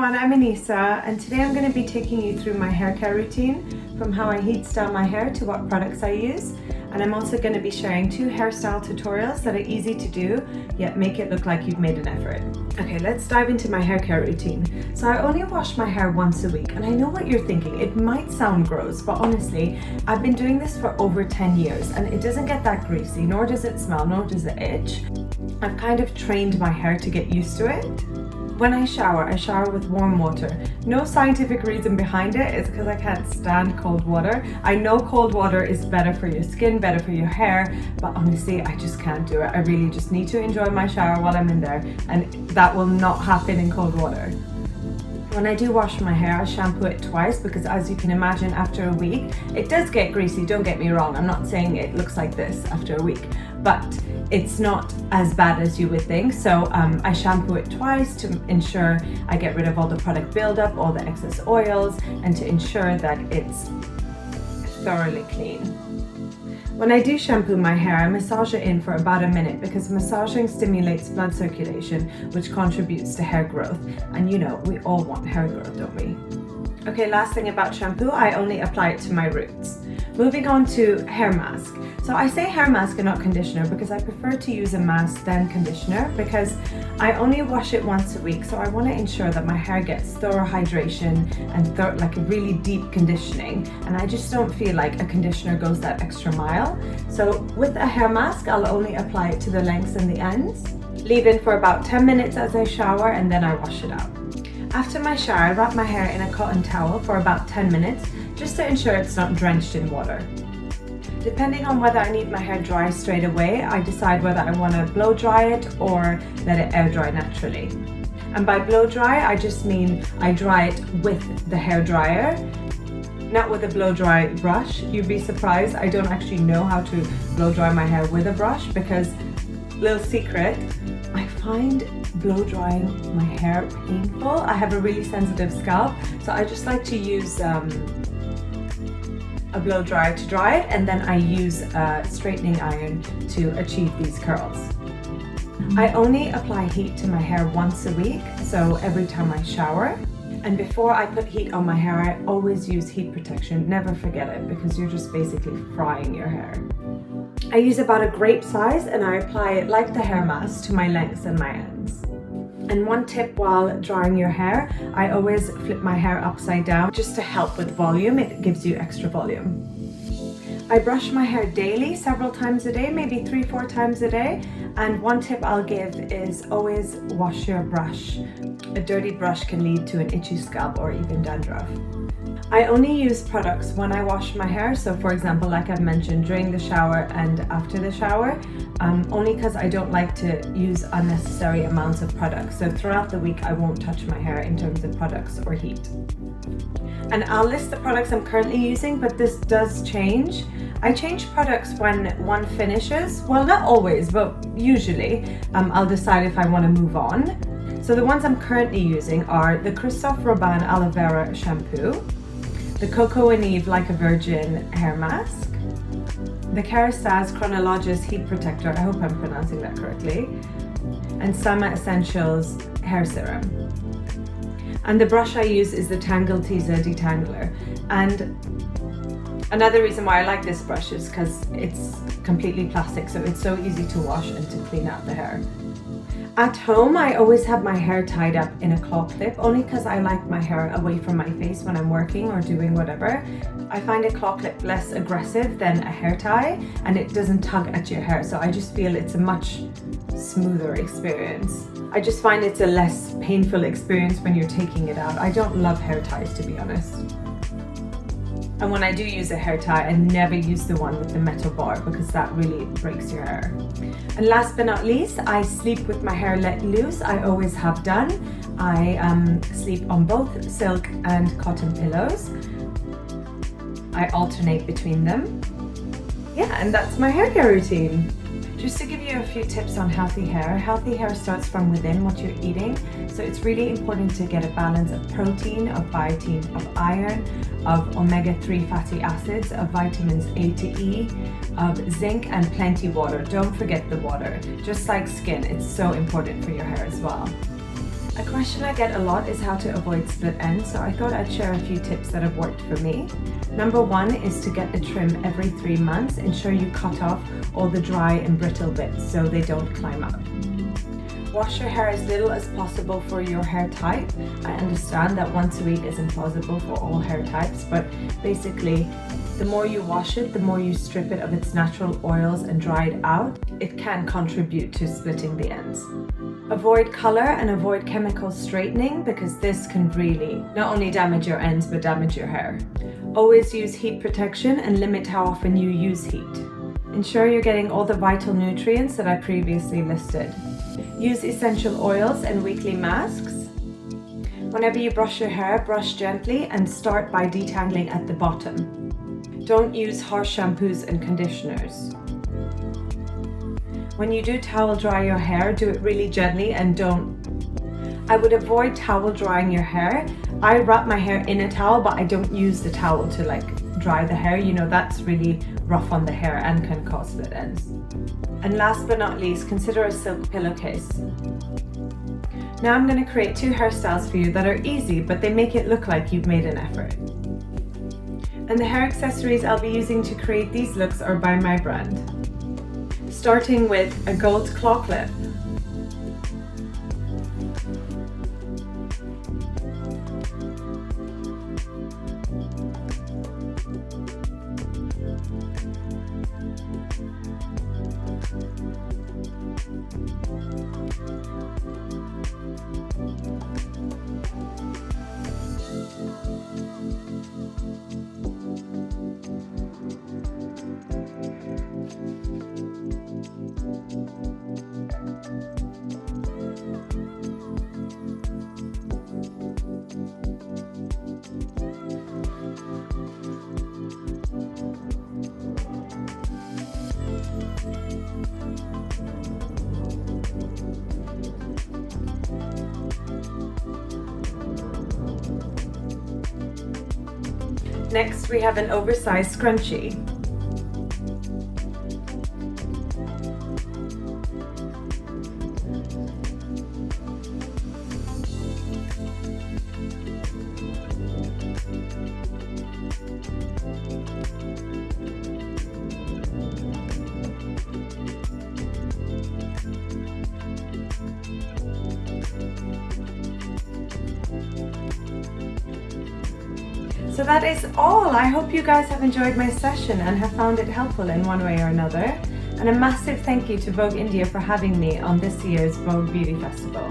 everyone, I'm Anisa and today I'm going to be taking you through my hair care routine from how I heat style my hair to what products I use, and I'm also going to be sharing 2 hairstyle tutorials that are easy to do yet make it look like you've made an effort. Okay, let's dive into my hair care routine. So I only wash my hair once a week, and I know what you're thinking, it might sound gross, but honestly I've been doing this for over 10 years and it doesn't get that greasy, nor does it smell, nor does it itch. I've kind of trained my hair to get used to it. When I shower with warm water. No scientific reason behind it, it's because I can't stand cold water. I know cold water is better for your skin, better for your hair, but honestly, I just can't do it. I really just need to enjoy my shower while I'm in there, and that will not happen in cold water. When I do wash my hair, I shampoo it twice because, as you can imagine, after a week, it does get greasy, don't get me wrong. I'm not saying it looks like this after a week, but it's not as bad as you would think. So I shampoo it twice to ensure I get rid of all the product buildup, all the excess oils, and to ensure that it's thoroughly clean. When I do shampoo my hair, I massage it in for about a minute because massaging stimulates blood circulation, which contributes to hair growth. And you know, we all want hair growth, don't we? Okay, last thing about shampoo, I only apply it to my roots. Moving on to hair mask. So I say hair mask and not conditioner because I prefer to use a mask than conditioner because I only wash it once a week. So I want to ensure that my hair gets thorough hydration and like a really deep conditioning. And I just don't feel like a conditioner goes that extra mile. So with a hair mask, I'll only apply it to the lengths and the ends. Leave in for about 10 minutes as I shower and then I wash it out. After my shower, I wrap my hair in a cotton towel for about 10 minutes just to ensure it's not drenched in water. Depending on whether I need my hair dry straight away, I decide whether I want to blow dry it or let it air dry naturally. And by blow dry, I just mean I dry it with the hair dryer, not with a blow dry brush. You'd be surprised, I don't actually know how to blow dry my hair with a brush because, little secret, I find blow drying my hair painful. I have a really sensitive scalp, so I just like to use a blow dryer to dry it, and then I use a straightening iron to achieve these curls. I only apply heat to my hair once a week, so every time I shower. And before I put heat on my hair, I always use heat protection. Never forget it, because you're just basically frying your hair. I use about a grape size and I apply it like the hair mask to my lengths and my ends. And one tip while drying your hair, I always flip my hair upside down just to help with volume. It gives you extra volume. I brush my hair daily, several times a day, maybe 3-4 times a day. And one tip I'll give is always wash your brush. A dirty brush can lead to an itchy scalp or even dandruff. I only use products when I wash my hair, so for example, like I've mentioned, during the shower and after the shower, only because I don't like to use unnecessary amounts of products. So throughout the week, I won't touch my hair in terms of products or heat. And I'll list the products I'm currently using, but this does change. I change products when one finishes. Well, not always, but usually I'll decide if I want to move on. So the ones I'm currently using are the Christophe Robin Aloe Vera Shampoo, the Coco and Eve Like a Virgin Hair Mask, the Kerastase Chronologis Heat Protector, I hope I'm pronouncing that correctly, and Sama Essentials Hair Serum. And the brush I use is the Tangle Teaser Detangler. And another reason why I like this brush is because it's completely plastic, so it's so easy to wash and to clean out the hair. At home, I always have my hair tied up in a claw clip, only because I like my hair away from my face when I'm working or doing whatever. I find a claw clip less aggressive than a hair tie, and it doesn't tug at your hair, so I just feel it's a much smoother experience. I just find it's a less painful experience when you're taking it out. I don't love hair ties, to be honest. And when I do use a hair tie, I never use the one with the metal bar because that really breaks your hair. And last but not least, I sleep with my hair let loose. I always have done. I sleep on both silk and cotton pillows. I alternate between them. Yeah, and that's my hair care routine. Just to give you a few tips on healthy hair starts from within what you're eating. So it's really important to get a balance of protein, of biotin, of iron, of omega-3 fatty acids, of vitamins A to E, of zinc, and plenty water. Don't forget the water. Just like skin, it's so important for your hair as well. A question I get a lot is how to avoid split ends, so I thought I'd share a few tips that have worked for me. Number one is to get a trim every 3 months. Ensure you cut off all the dry and brittle bits so they don't climb up. Wash your hair as little as possible for your hair type. I understand that once a week isn't plausible for all hair types, but basically the more you wash it, the more you strip it of its natural oils and dry it out, it can contribute to splitting the ends. Avoid color and avoid chemical straightening because this can really not only damage your ends but damage your hair. Always use heat protection and limit how often you use heat. Ensure you're getting all the vital nutrients that I previously listed. Use essential oils and weekly masks. Whenever you brush your hair, brush gently and start by detangling at the bottom. Don't use harsh shampoos and conditioners. When you do towel dry your hair, do it really gently and I would avoid towel drying your hair. I wrap my hair in a towel, but I don't use the towel to dry the hair. You know, that's really rough on the hair and can cause split ends. And last but not least, consider a silk pillowcase. Now I'm going to create 2 hairstyles for you that are easy, but they make it look like you've made an effort. And the hair accessories I'll be using to create these looks are by my brand. Starting with a gold claw clip. Next, we have an oversized scrunchie. So that is all. I hope you guys have enjoyed my session and have found it helpful in one way or another. And a massive thank you to Vogue India for having me on this year's Vogue Beauty Festival.